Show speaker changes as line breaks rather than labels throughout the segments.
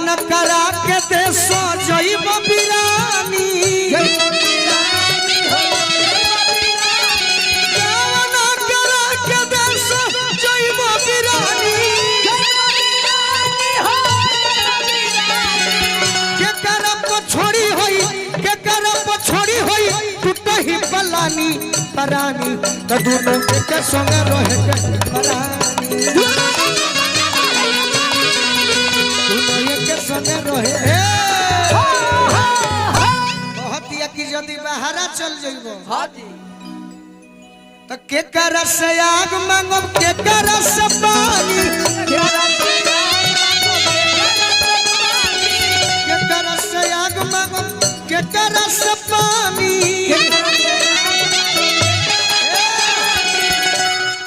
गावन करा के दे सो जइब बिरानी गावन करा के दे सो जइब बिरानी के करप छोड़ी होई के करप छोड़ी होई टूटही पलानी परानी त दोनों के संग रहे के परानी यदि बहरा चल जइबो तो के कर से आग मांगो के कर से पानी के कर से आग मांगो के कर से पानी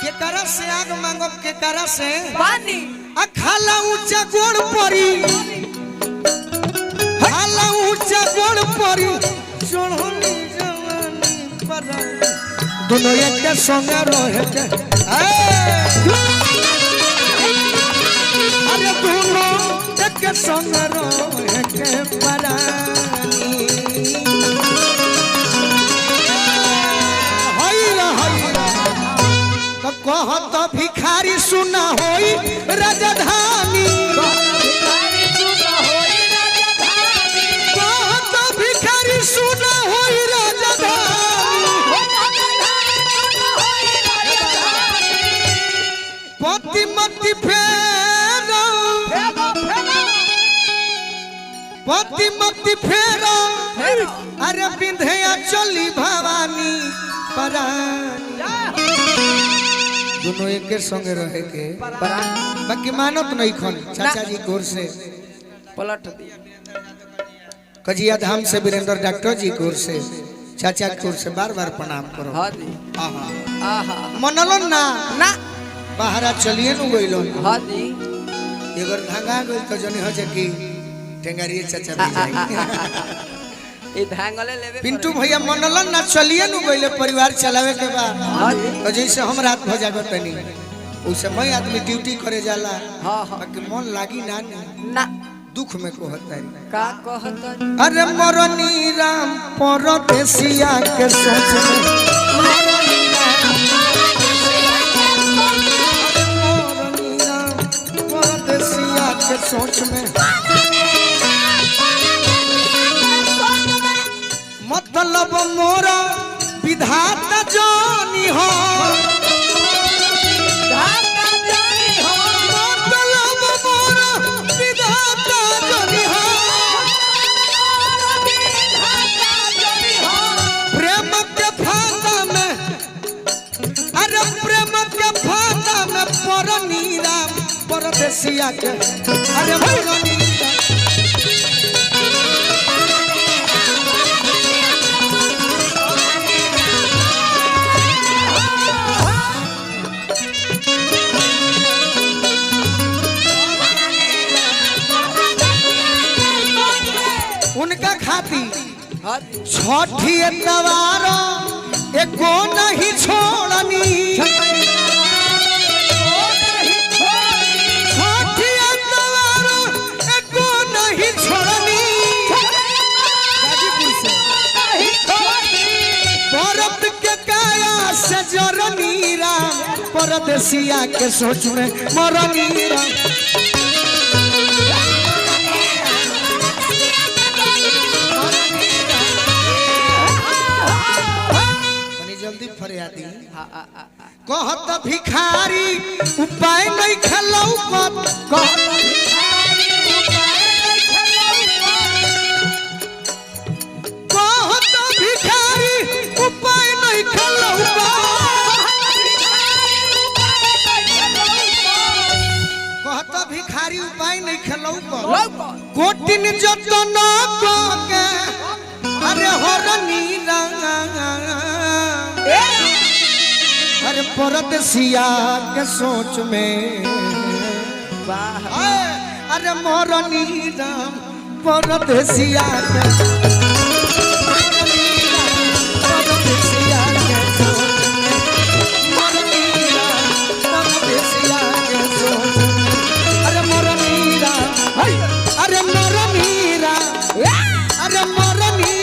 के कर से आग मांगो के कर से पानी अखाला ऊंचा गोड़ परी खाला ऊंचा गोड़ परी चढ़नी जवानी पर दोनों एक संग रहे के अरे दोनों एक संग रहे के परानी होइला होइला तो कहत भिखारी सुना होई राजधानी सुना होई राजधानी पति मति फेरो पति मति फेरो अरे बिंधिया चली भवानी परानी दोनों एक संग रहे के बाकी मानत नहीं खन चाचा जी गोर से पलट दिया कजिया धाम से वीरेंद्र डॉक्टर जी कोर से चाचा कोर से बार-बार प्रणाम करो हां जी आहा आहा मनलन ना ना बाहरा चलिए न गइलो हां जी एगर धांगा गइल तो जने हो जे की टेंगारी चाचा भी जाई ए धांगले लेबे पिंटू भैया मनलन ना चलिए न गइले परिवार चलावे के बा हां जी तो जैसे हम रात हो जागो तनी उस समय आदमी ड्यूटी करे जाला हां हां बाकी मन लागी ना ना दुख में कहता है का कहता अरे मरनी राम परदेसिया के सोच में मरनी राम परदेसिया के सोच में मतलब मोरा विधाता जानी हो परदेसिया के अरे मरनी उनका खाती छठी तवार एको नहीं छोड़नी परदेसिया के सोच में मरनी जल्दी फरियादी कहत भिखारी उपाय नहीं खलौ कहत भिखारी उपाय नहीं खलौ भिखारी उपाय नहीं खेलौ कोटिन जतन के अरे हरनी अरे परदेसिया के सोच में अरे मरनी राम परदेसिया के अरे मरनी